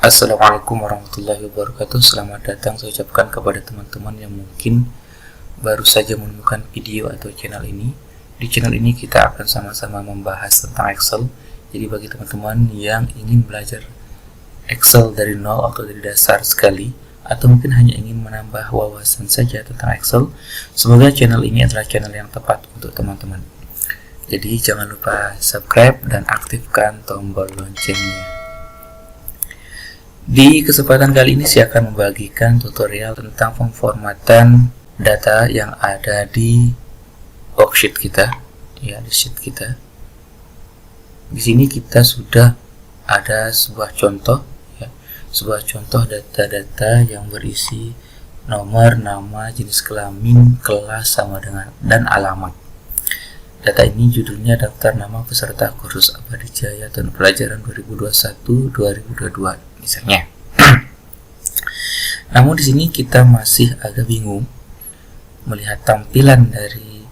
Assalamualaikum warahmatullahi wabarakatuh. Selamat datang saya ucapkan kepada teman-teman yang mungkin baru saja menemukan video atau channel ini. Di channel ini kita akan sama-sama membahas tentang Excel. Jadi bagi teman-teman yang ingin belajar Excel dari nol atau dari dasar sekali, atau mungkin hanya ingin menambah wawasan saja tentang Excel, semoga channel ini adalah channel yang tepat untuk teman-teman. Jadi jangan lupa subscribe dan aktifkan tombol loncengnya. Di kesempatan kali ini saya akan membagikan tutorial tentang pemformatan data yang ada di worksheet kita, ya, di sheet kita. Di sini kita sudah ada sebuah contoh, ya, sebuah contoh data-data yang berisi nomor, nama, jenis kelamin, kelas sama dengan dan alamat. Data ini judulnya daftar nama peserta kursus Abadi Jaya tahun pelajaran 2021-2022 misalnya. Namun di sini kita masih agak bingung melihat tampilan dari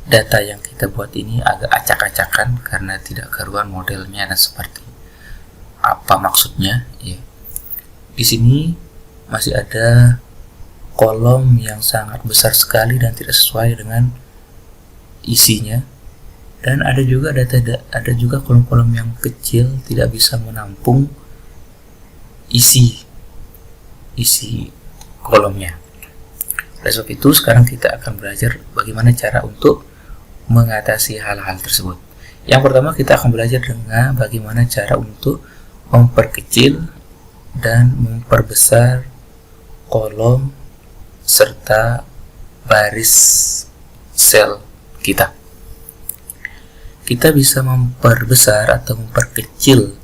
data yang kita buat ini, agak acak-acakan karena tidak karuan modelnya dan seperti apa maksudnya, ya. Di sini masih ada kolom yang sangat besar sekali dan tidak sesuai dengan isinya, dan ada juga kolom-kolom yang kecil tidak bisa menampung isi kolomnya. Oleh sebab itu sekarang kita akan belajar bagaimana cara untuk mengatasi hal-hal tersebut. Yang pertama kita akan belajar dengan bagaimana cara untuk memperkecil dan memperbesar kolom serta baris sel kita. Kita bisa memperbesar atau memperkecil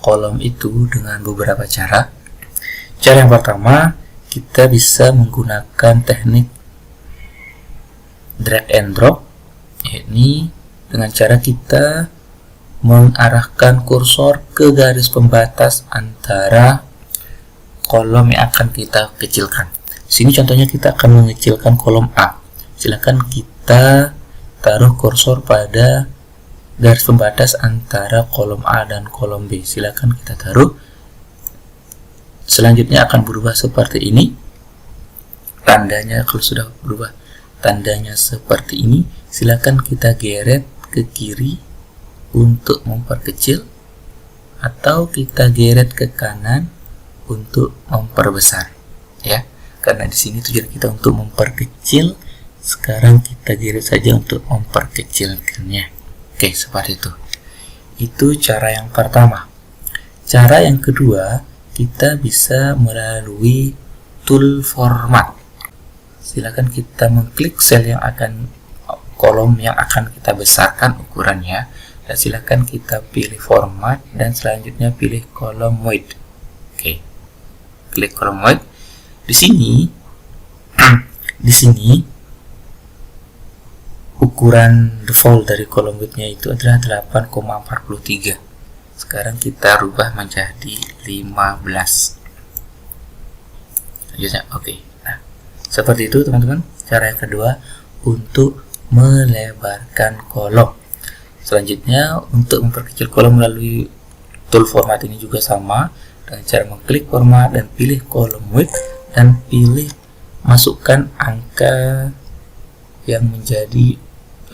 kolom itu dengan beberapa cara. Cara yang pertama, kita bisa menggunakan teknik drag and drop, yakni dengan cara kita mengarahkan kursor ke garis pembatas antara kolom yang akan kita kecilkan. Di sini contohnya kita akan mengecilkan kolom A. Silakan kita taruh kursor pada garis pembatas antara kolom A dan kolom B. Silakan kita taruh. Selanjutnya akan berubah seperti ini. Tandanya kalau sudah berubah tandanya seperti ini, silakan kita geret ke kiri untuk memperkecil, atau kita geret ke kanan untuk memperbesar, ya. Karena di sini tujuan kita untuk memperkecil, sekarang kita geret saja untuk memperkecilkannya. Oke, seperti itu. Itu cara yang pertama. Cara yang kedua, kita bisa melalui tool format. Silakan kita mengklik kolom yang akan kita besarkan ukurannya, dan silakan kita pilih format dan selanjutnya pilih kolom width. Oke. Klik kolom width. Di sini ukuran default dari kolom width-nya itu adalah 8,43. Sekarang kita rubah menjadi 15. Selanjutnya, oke. Nah, seperti itu teman-teman. Cara yang kedua untuk melebarkan kolom. Selanjutnya untuk memperkecil kolom melalui tool format ini juga sama, dengan cara mengklik format dan pilih kolom width dan pilih masukkan angka yang menjadi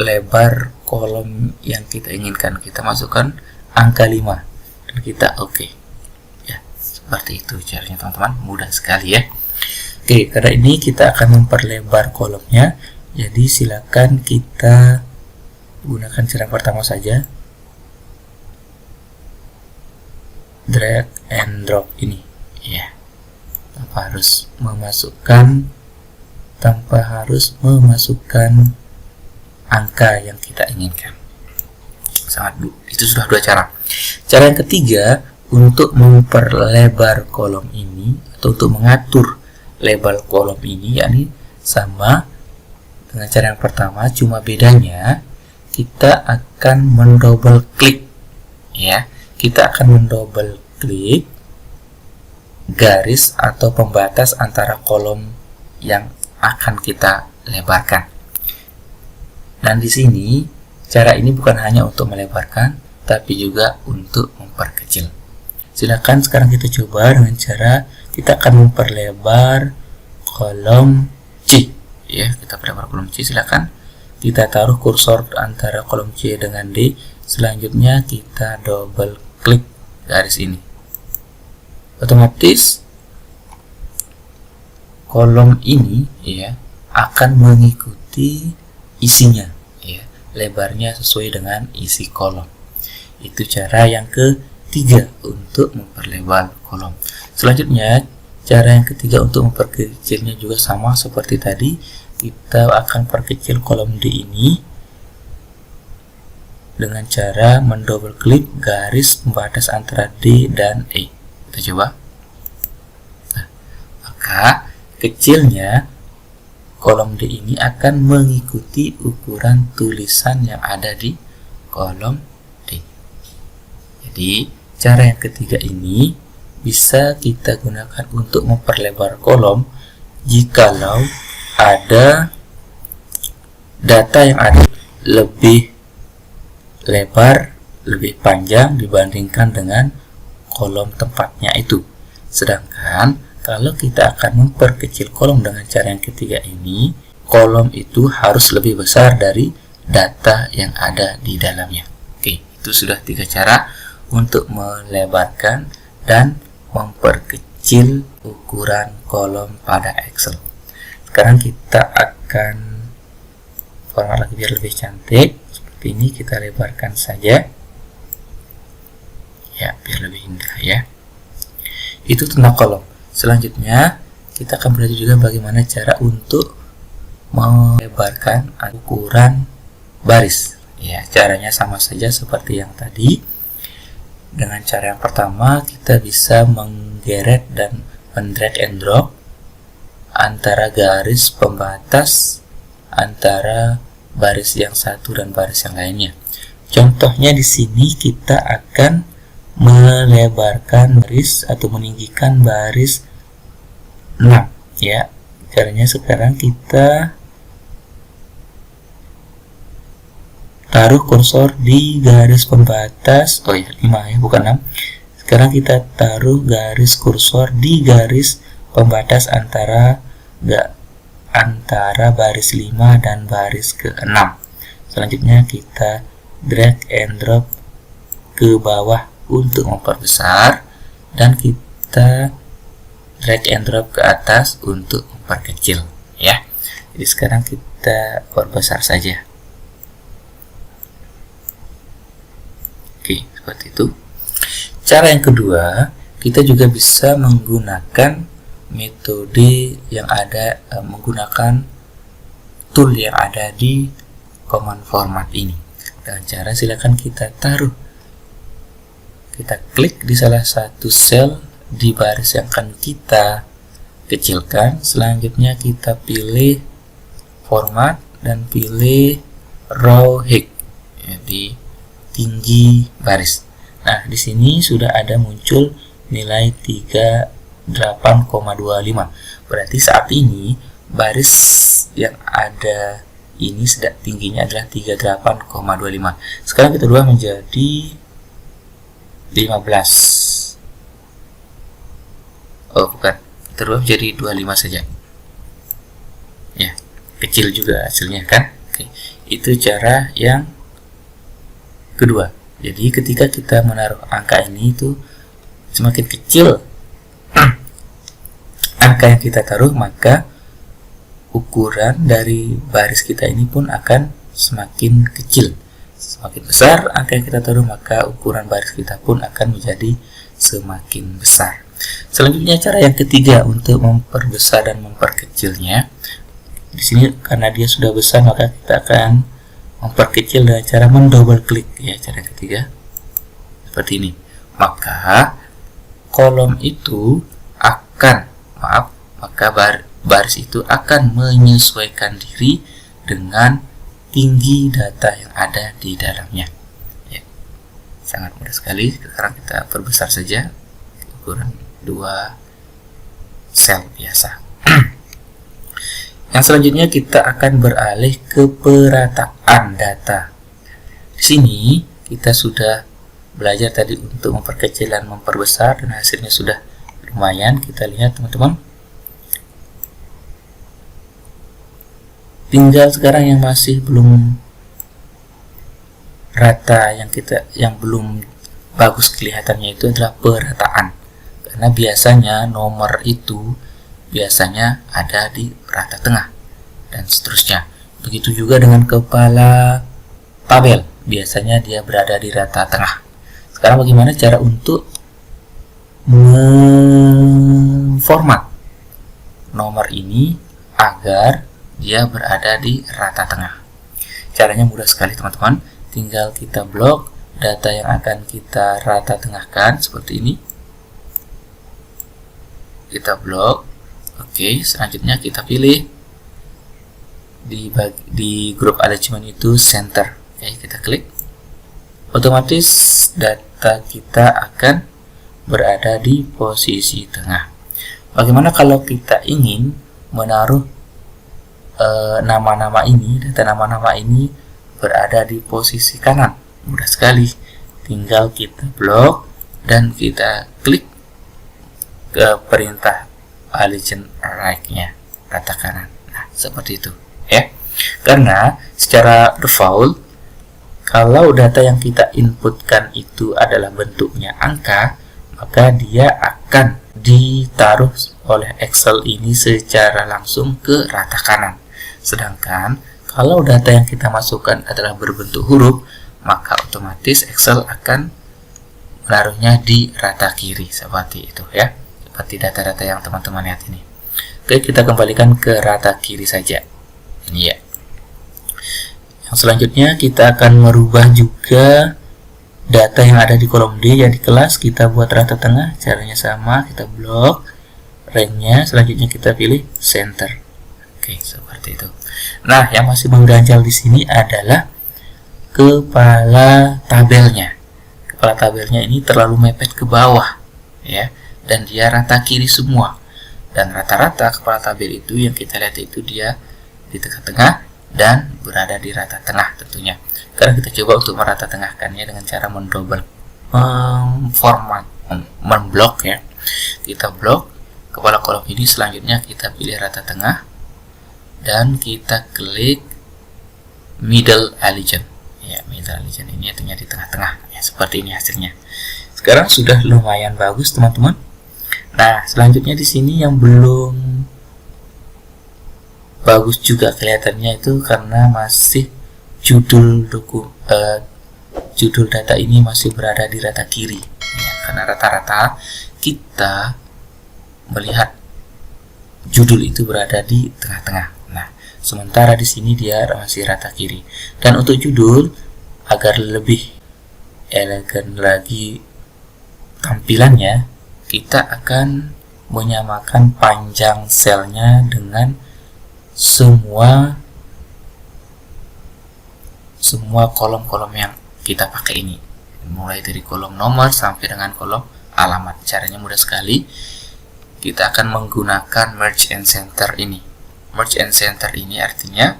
lebar kolom yang kita inginkan. Kita masukkan angka 5 dan kita oke. Ya, seperti itu caranya teman-teman, mudah sekali ya. Oke, karena ini kita akan memperlebar kolomnya, jadi silakan kita gunakan cara pertama saja, drag and drop ini, ya, tanpa harus memasukkan angka yang kita inginkan. Itu sudah dua cara. Cara yang ketiga untuk memperlebar kolom ini atau untuk mengatur lebar kolom ini, yakni sama dengan cara yang pertama, cuma bedanya kita akan mendouble klik, ya. Kita akan mendouble klik garis atau pembatas antara kolom yang akan kita lebarkan. Dan di sini cara ini bukan hanya untuk melebarkan, tapi juga untuk memperkecil. Silakan sekarang kita coba dengan cara kita akan memperlebar kolom C. Ya, kita perlebar kolom C. Silakan kita taruh kursor antara kolom C dengan D. Selanjutnya kita double klik garis ini. Otomatis kolom ini ya akan mengikuti isinya, ya, lebarnya sesuai dengan isi kolom. Itu cara yang ketiga untuk memperlebar kolom. Selanjutnya, cara yang ketiga untuk memperkecilnya juga sama seperti tadi. Kita akan perkecil kolom D ini dengan cara mendouble klik garis pembatas antara D dan E. Kita coba. Nah, maka kecilnya kolom D ini akan mengikuti ukuran tulisan yang ada di kolom D. Jadi, cara yang ketiga ini bisa kita gunakan untuk memperlebar kolom jikalau ada data yang ada lebih lebar, lebih panjang dibandingkan dengan kolom tempatnya itu. Sedangkan kalau kita akan memperkecil kolom dengan cara yang ketiga ini, kolom itu harus lebih besar dari data yang ada di dalamnya. Oke, itu sudah 3 cara untuk melebarkan dan memperkecil ukuran kolom pada Excel. Sekarang kita akan format lagi biar lebih cantik. Seperti ini, kita lebarkan saja ya, biar lebih indah ya. Itu tentang kolom. Selanjutnya kita akan belajar juga bagaimana cara untuk melebarkan ukuran baris ya. Caranya sama saja seperti yang tadi. Dengan cara yang pertama, kita bisa menggeret dan mendrag and drop antara garis pembatas antara baris yang satu dan baris yang lainnya. Contohnya di sini kita akan melebarkan baris atau meninggikan baris 6 ya. Caranya sekarang kita taruh kursor di garis pembatas 5 ya, bukan 6. Sekarang kita taruh garis kursor di garis pembatas antara baris 5 dan baris ke-6. Selanjutnya kita drag and drop ke bawah untuk memperbesar, dan kita drag and drop ke atas untuk memperkecil ya. Jadi sekarang kita perbesar saja. Oke, seperti itu. Cara yang kedua, kita juga bisa menggunakan metode yang ada, menggunakan tool yang ada di command format ini. Dengan cara silakan kita taruh, kita klik di salah satu sel di baris yang akan kita kecilkan. Selanjutnya kita pilih format dan pilih row height ya, di tinggi baris. Nah, di sini sudah ada muncul nilai 38,25. Berarti saat ini baris yang ada ini sudah tingginya adalah 38,25. Sekarang kita ubah menjadi 15. Oh, bukan. Kita ubah menjadi 25 saja. Ya, kecil juga hasilnya kan? Oke. Itu cara yang kedua. Jadi ketika kita menaruh angka ini itu semakin kecil angka yang kita taruh, maka ukuran dari baris kita ini pun akan semakin kecil. Semakin besar angka yang kita taruh, maka ukuran baris kita pun akan menjadi semakin besar. Selanjutnya cara yang ketiga untuk memperbesar dan memperkecilnya. Di sini karena dia sudah besar, maka kita akan memperkecil dengan cara mendouble klik ya, cara ketiga seperti ini. Maka kolom itu akan baris itu akan menyesuaikan diri dengan tinggi data yang ada di dalamnya ya. Sangat mudah sekali. Sekarang kita perbesar saja ukuran 2 sel biasa. Yang selanjutnya kita akan beralih ke perataan data. Di sini kita sudah belajar tadi untuk memperkecil dan memperbesar, dan hasilnya sudah lumayan. Kita lihat teman-teman. Tinggal sekarang yang masih belum rata, yang belum bagus kelihatannya itu adalah perataan. Karena biasanya nomor itu biasanya ada di rata tengah dan seterusnya. Begitu juga dengan kepala tabel, biasanya dia berada di rata tengah. Sekarang bagaimana cara untuk memformat nomor ini agar dia berada di rata tengah? Caranya mudah sekali teman-teman. Tinggal kita blok data yang akan kita rata tengahkan seperti ini. Kita blok. Oke, selanjutnya kita pilih di grup arrangement itu center. Oke, kita klik. Otomatis data kita akan berada di posisi tengah. Bagaimana kalau kita ingin menaruh nama-nama ini, data nama-nama ini berada di posisi kanan? Mudah sekali. Tinggal kita blok dan kita klik ke perintah align right-nya, rata kanan. Nah, seperti itu ya. Karena secara default kalau data yang kita inputkan itu adalah bentuknya angka, maka dia akan ditaruh oleh Excel ini secara langsung ke rata kanan. Sedangkan kalau data yang kita masukkan adalah berbentuk huruf, maka otomatis Excel akan menaruhnya di rata kiri seperti itu ya. Seperti data-data yang teman-teman lihat ini. Oke, kita kembalikan ke rata kiri saja. Ini ya. Yang selanjutnya kita akan merubah juga data yang ada di kolom D yang di kelas, kita buat rata tengah. Caranya sama, kita blok range-nya, selanjutnya kita pilih center. Oke, seperti itu. Nah, yang masih mengganjal di sini adalah kepala tabelnya. Kepala tabelnya ini terlalu mepet ke bawah ya, dan dia rata kiri semua. Dan rata-rata kepala tabel itu yang kita lihat itu dia di tengah-tengah dan berada di rata tengah tentunya. Sekarang kita coba untuk merata tengahkannya dengan cara mendouble format, memblok ya. Kita blok kepala kolom ini, selanjutnya kita pilih rata tengah dan kita klik middle align. Ya, middle align ini artinya di tengah-tengah. Ya, seperti ini hasilnya. Sekarang sudah lumayan bagus teman-teman. Nah, selanjutnya di sini yang belum bagus juga kelihatannya itu karena masih judul data ini masih berada di rata kiri ya, karena rata-rata kita melihat judul itu berada di tengah-tengah. Nah, sementara di sini dia masih rata kiri. Dan untuk judul agar lebih elegan lagi tampilannya, kita akan menyamakan panjang selnya dengan semua kolom-kolom yang kita pakai ini, mulai dari kolom nomor sampai dengan kolom alamat. Caranya mudah sekali. Kita akan menggunakan merge and center ini. Merge and center ini artinya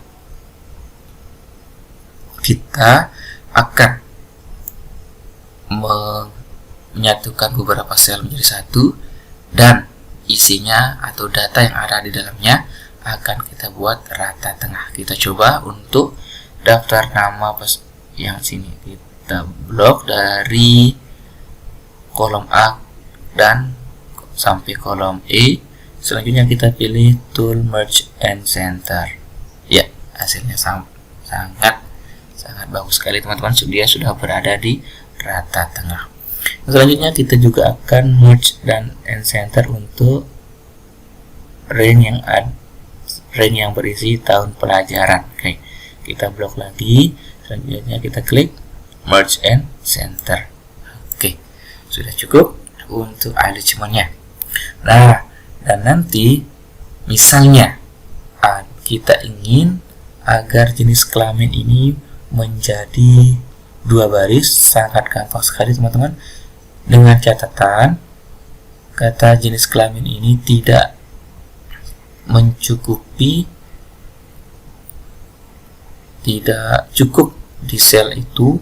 kita akan menyatukan beberapa sel menjadi satu, dan isinya atau data yang ada di dalamnya akan kita buat rata tengah. Kita coba untuk daftar nama yang sini, kita blok dari kolom A dan sampai kolom E. Selanjutnya kita pilih tool merge and center. Ya, hasilnya sangat bagus sekali teman-teman. Dia sudah berada di rata tengah. Selanjutnya kita juga akan merge dan center untuk range yang berisi tahun pelajaran. Oke, kita blok lagi. Selanjutnya kita klik merge and center. Oke, sudah cukup untuk alignment-nya. Nah, dan nanti misalnya kita ingin agar jenis kelamin ini menjadi 2 baris, sangat gampang sekali teman-teman. Dengan catatan kata jenis kelamin ini tidak mencukupi, tidak cukup di sel itu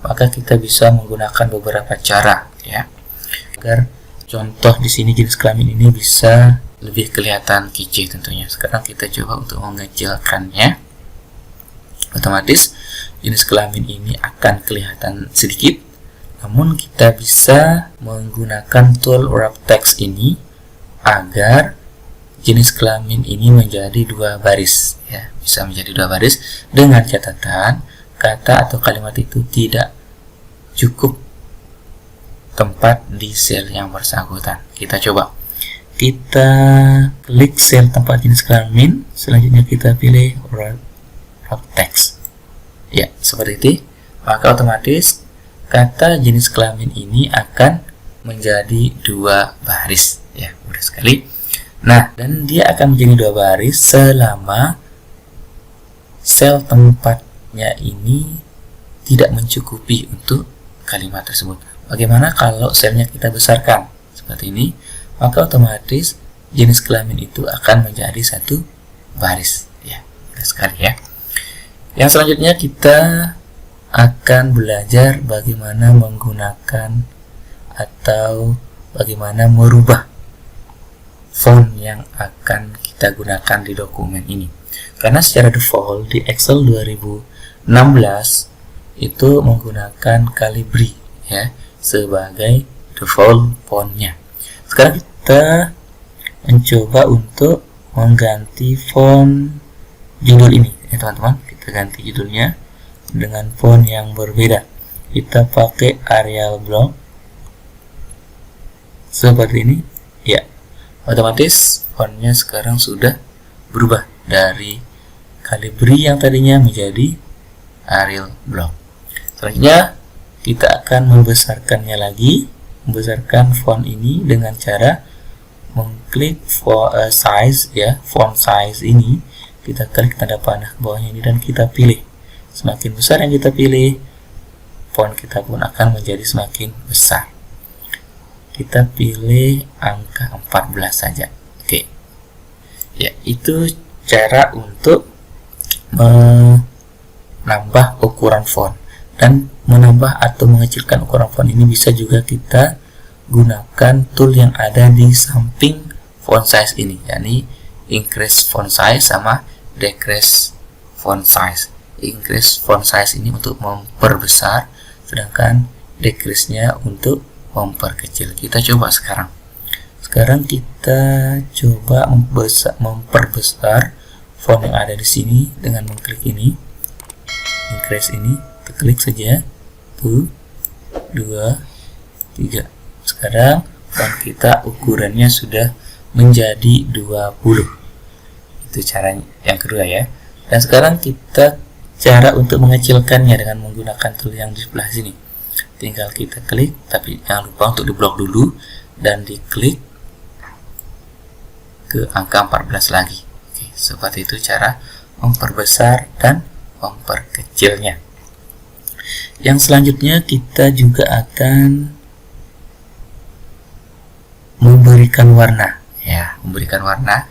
maka kita bisa menggunakan beberapa cara ya, agar contoh di sini jenis kelamin ini bisa lebih kelihatan kece tentunya. Sekarang kita coba untuk mengecilkannya. Otomatis jenis kelamin ini akan kelihatan sedikit, namun kita bisa menggunakan tool wrap text ini agar jenis kelamin ini menjadi 2 baris ya, bisa menjadi 2 baris dengan catatan kata atau kalimat itu tidak cukup tempat di sel yang bersangkutan. Kita coba. Kita klik sel tempat jenis kelamin, selanjutnya kita pilih wrap text. Ya, seperti itu. Maka otomatis kata jenis kelamin ini akan menjadi 2 baris ya, mudah sekali. Nah, dan dia akan menjadi 2 baris selama sel tempatnya ini tidak mencukupi untuk kalimat tersebut. Bagaimana kalau selnya kita besarkan seperti ini? Maka otomatis jenis kelamin itu akan menjadi 1 baris ya, mudah sekali ya. Yang selanjutnya kita akan belajar bagaimana menggunakan atau bagaimana merubah font yang akan kita gunakan di dokumen ini. Karena secara default di Excel 2016 itu menggunakan Calibri ya sebagai default fontnya. Sekarang kita mencoba untuk mengganti font judul ini ya teman-teman. Kita ganti judulnya dengan font yang berbeda. Kita pakai Arial Block seperti ini ya. Otomatis fontnya sekarang sudah berubah dari Calibri yang tadinya menjadi Arial Block. Selanjutnya kita akan membesarkannya lagi, membesarkan font ini dengan cara mengklik size ya, font size ini. Kita klik tanda panah ke bawahnya ini dan kita pilih. Semakin besar yang kita pilih, font kita pun akan menjadi semakin besar. Kita pilih angka 14 saja. Oke. Ya, itu cara untuk menambah ukuran font. Dan menambah atau mengecilkan ukuran font ini bisa juga kita gunakan tool yang ada di samping font size ini, yakni increase font size sama decrease font size. Increase font size ini untuk memperbesar, sedangkan decrease-nya untuk memperkecil. Kita coba sekarang. Sekarang kita coba memperbesar font yang ada di sini dengan mengklik ini, increase ini, kita klik saja, 1, 2, 3. Sekarang font kita ukurannya sudah menjadi 20. Itu cara yang kedua ya. Dan sekarang kita cara untuk mengecilkannya dengan menggunakan tool yang di sebelah sini. Tinggal kita klik, tapi jangan lupa untuk diblok dulu dan diklik ke angka 14 lagi. Oke, seperti itu cara memperbesar dan memperkecilnya. Yang selanjutnya kita juga akan memberikan warna ya, memberikan warna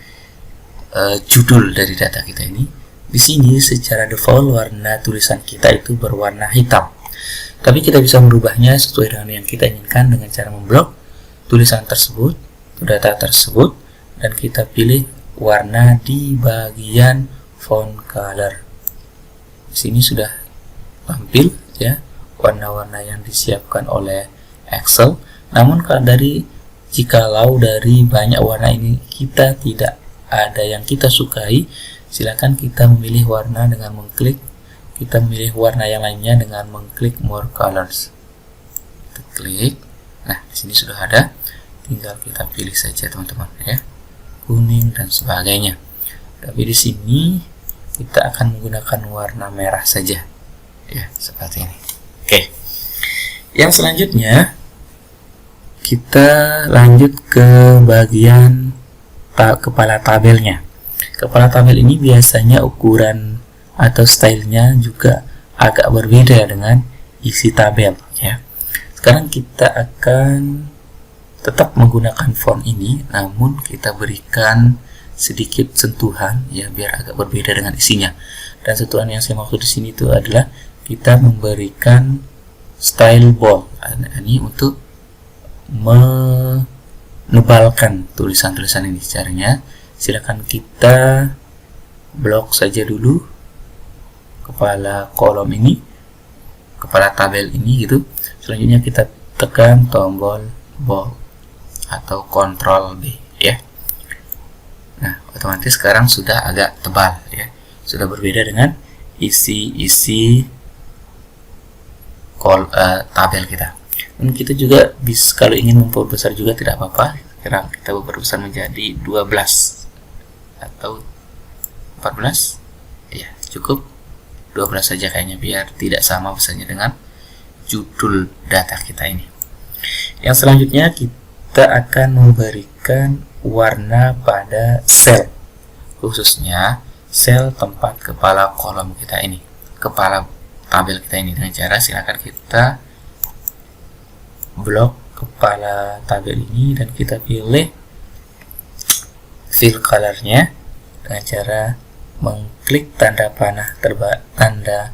judul dari data kita ini. Di sini secara default warna tulisan kita itu berwarna hitam. Tapi kita bisa merubahnya sesuai dengan yang kita inginkan dengan cara memblok tulisan tersebut, data tersebut, dan kita pilih warna di bagian font color. Di sini sudah tampil ya warna-warna yang disiapkan oleh Excel. Namun jikalau dari banyak warna ini kita tidak ada yang kita sukai, silakan kita memilih warna dengan mengklik, kita memilih warna yang lainnya dengan mengklik more colors. Kita klik. Nah, di sini sudah ada, tinggal kita pilih saja teman-teman ya, kuning dan sebagainya. Tapi di sini kita akan menggunakan warna merah saja ya, seperti ini. Oke. Yang selanjutnya kita lanjut ke bagian kepala tabelnya. Kepala tabel ini biasanya ukuran atau stylenya juga agak berbeda dengan isi tabel ya. Sekarang kita akan tetap menggunakan font ini, namun kita berikan sedikit sentuhan ya biar agak berbeda dengan isinya. Dan sentuhan yang saya maksud di sini itu adalah kita memberikan style bold. Ini untuk menebalkan tulisan-tulisan ini. Caranya silakan kita blok saja dulu kepala kolom ini, kepala tabel ini gitu. Selanjutnya kita tekan tombol bold atau Ctrl B ya. Nah, otomatis sekarang sudah agak tebal ya. Sudah berbeda dengan isi tabel kita. Dan kita juga bisa, kalau ingin memperbesar juga tidak apa-apa. Sekarang kita memperbesar menjadi 12 atau 14. Ya, cukup 12 saja kayaknya, biar tidak sama besarnya dengan judul data kita ini. Yang selanjutnya kita akan memberikan warna pada sel, khususnya sel tempat kepala kolom kita ini, kepala tabel kita ini. Dengan cara silakan kita blok kepala tabel ini dan kita pilih fill colornya dengan cara mengklik tanda panah tanda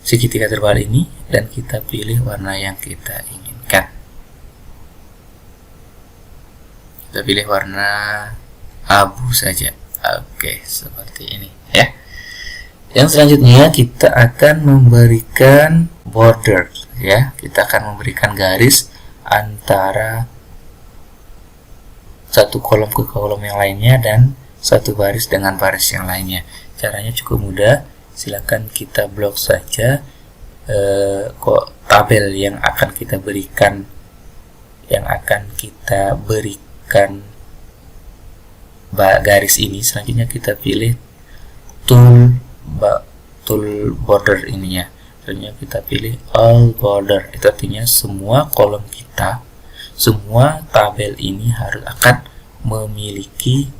segitiga terbalik ini dan kita pilih warna yang kita inginkan. Kita pilih warna abu saja. Oke, seperti ini ya. Yang selanjutnya kita akan memberikan border ya. Kita akan memberikan garis antara satu kolom ke kolom yang lainnya dan satu baris dengan baris yang lainnya. Caranya cukup mudah. Silakan kita blok saja tabel yang akan kita berikan, garis ini. Selanjutnya kita pilih tool border ininya. Selanjutnya kita pilih all border. Itu artinya semua kolom kita, semua tabel ini akan memiliki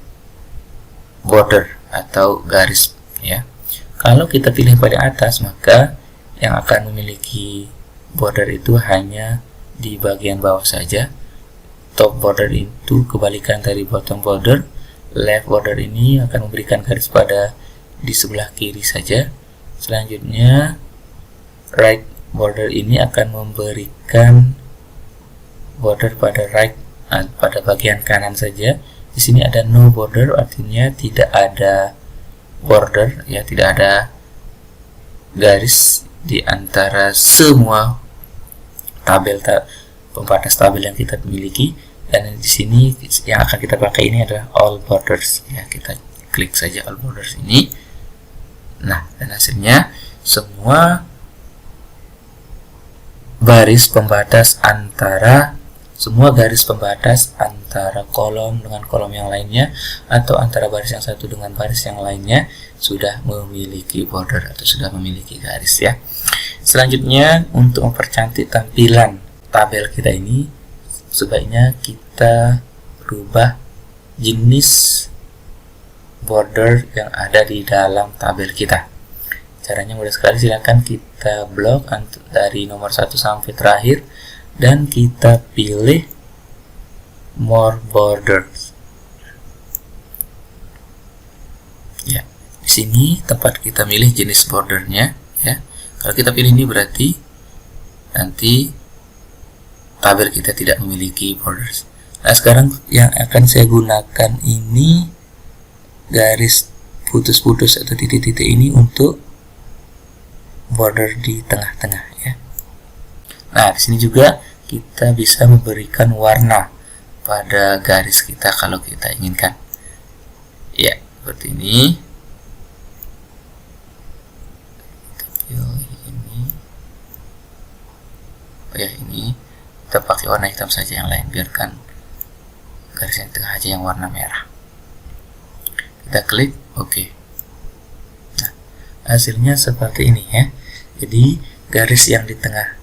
border atau garis ya. Kalau kita pilih paling atas, maka yang akan memiliki border itu hanya di bagian bawah saja. Top border itu kebalikan dari bottom border. Left border ini akan memberikan garis pada di sebelah kiri saja. Selanjutnya right border ini akan memberikan border pada right, pada bagian kanan saja. Di sini ada no border, artinya tidak ada border ya, tidak ada garis di antara semua pembatas tabel yang kita miliki. Dan di sini yang akan kita pakai ini adalah all borders ya. Kita klik saja all borders ini. Nah, dan hasilnya semua garis pembatas antara kolom dengan kolom yang lainnya atau antara baris yang satu dengan baris yang lainnya sudah memiliki border atau sudah memiliki garis ya. Selanjutnya, untuk mempercantik tampilan tabel kita ini, sebaiknya kita rubah jenis border yang ada di dalam tabel kita. Caranya mudah sekali. Silakan kita blok dari nomor 1 sampai terakhir dan kita pilih more borders ya. Di sini tempat kita milih jenis bordernya ya. Kalau kita pilih ini berarti nanti tabel kita tidak memiliki borders. Nah, sekarang yang akan saya gunakan ini garis putus-putus atau titik-titik ini untuk border di tengah-tengah ya. Nah, di sini juga kita bisa memberikan warna pada garis kita kalau kita inginkan. Ya, seperti ini. Kita pilih ini. Oh ya, ini kita pakai warna hitam saja, yang lain biarkan garis yang tengah aja yang warna merah. Kita klik OK. Nah, hasilnya seperti ini ya. Jadi garis yang di tengah,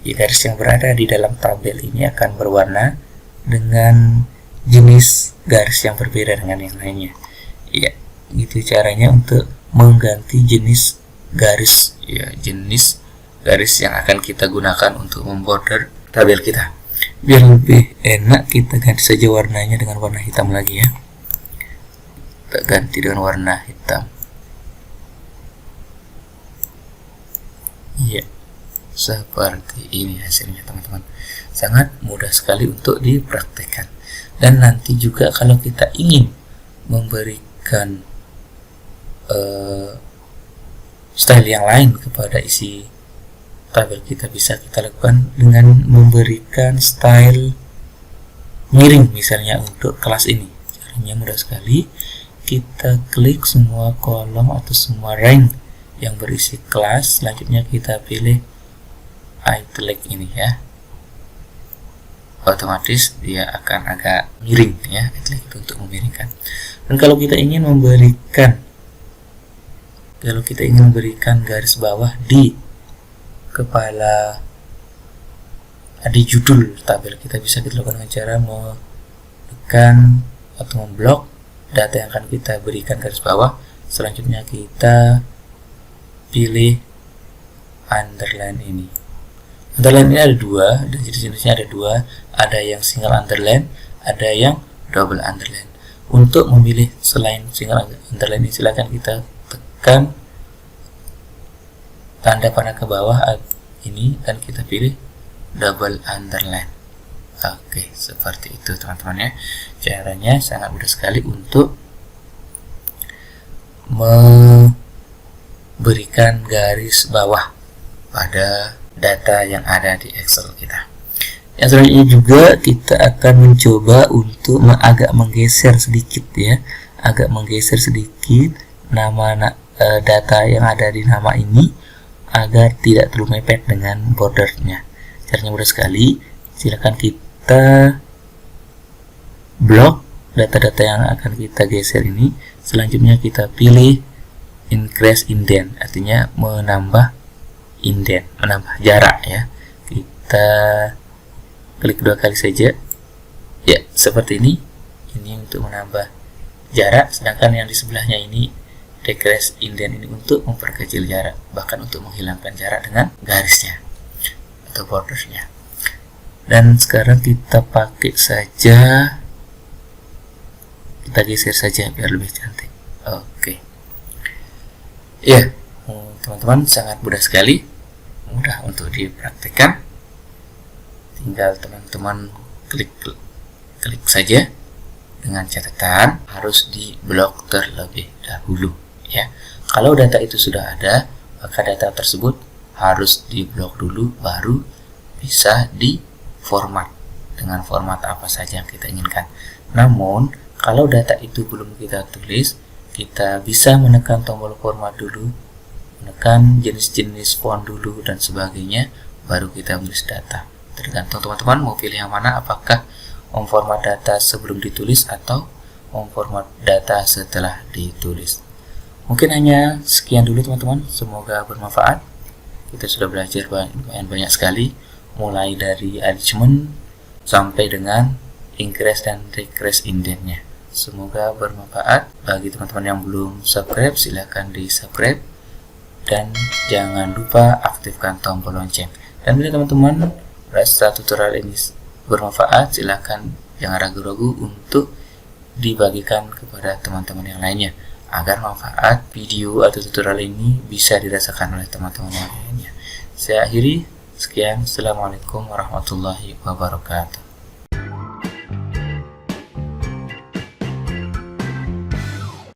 garis yang berada di dalam tabel ini akan berwarna dengan jenis garis yang berbeda dengan yang lainnya. Ya, itu caranya untuk mengganti jenis garis ya, jenis garis yang akan kita gunakan untuk memborder tabel kita. Biar lebih enak, kita ganti saja warnanya dengan warna hitam lagi ya. Kita ganti dengan warna hitam. Iya, seperti ini hasilnya teman-teman. Sangat mudah sekali untuk dipraktekkan. Dan nanti juga kalau kita ingin memberikan style yang lain kepada isi tabel kita, bisa kita lakukan dengan memberikan style miring misalnya untuk kelas ini. Caranya mudah sekali, kita klik semua kolom atau semua rank yang berisi kelas, selanjutnya kita pilih italic ini ya, otomatis dia akan agak miring ya, italic itu untuk memiringkan. Dan kalau kita ingin memberikan garis bawah di kepala di judul tabel, kita bisa lakukan dengan cara menekan atau memblok data yang akan kita berikan garis bawah. Selanjutnya kita pilih underline ini. Underline ini ada dua, dan jenis-jenisnya ada dua, ada yang single underline, ada yang double underline. Untuk memilih selain single underline ini, silakan kita tekan tanda panah ke bawah ini dan kita pilih double underline. Oke, seperti itu teman-teman ya. Caranya sangat mudah sekali untuk memberikan garis bawah pada data yang ada di Excel kita. Yang selanjutnya juga kita akan mencoba untuk agak menggeser sedikit ya, agak menggeser sedikit nama data yang ada di nama ini agar tidak terlalu mepet dengan bordernya. Caranya mudah sekali, silakan kita blok data-data yang akan kita geser ini. Selanjutnya kita pilih increase indent, artinya menambah indent, menambah jarak ya. Kita klik 2 kali saja ya, seperti ini untuk menambah jarak, sedangkan yang di sebelahnya ini decrease indent ini untuk memperkecil jarak, bahkan untuk menghilangkan jarak dengan garisnya atau bordernya. Dan sekarang kita pakai saja, kita geser saja biar lebih cantik. Oke ya teman-teman, sangat mudah sekali, mudah untuk dipraktikkan. Tinggal teman-teman klik saja, dengan catatan harus diblok terlebih dahulu ya. Kalau data itu sudah ada, maka data tersebut harus diblok dulu, baru bisa diformat dengan format apa saja yang kita inginkan. Namun kalau data itu belum kita tulis, kita bisa menekan tombol format dulu, menekan jenis-jenis font dulu dan sebagainya, baru kita menulis data. Tergantung teman-teman mau pilih yang mana, apakah memformat data sebelum ditulis atau memformat data setelah ditulis. Mungkin hanya sekian dulu teman-teman, semoga bermanfaat. Kita sudah belajar banyak sekali, mulai dari arrangement sampai dengan increase dan decrease indentnya. Semoga bermanfaat. Bagi teman-teman yang belum subscribe, silahkan di subscribe dan jangan lupa aktifkan tombol lonceng. Dan bila teman-teman merasa tutorial ini bermanfaat, silahkan jangan ragu-ragu untuk dibagikan kepada teman-teman yang lainnya, agar manfaat video atau tutorial ini bisa dirasakan oleh teman-teman yang lainnya. Saya akhiri, sekian, assalamualaikum warahmatullahi wabarakatuh.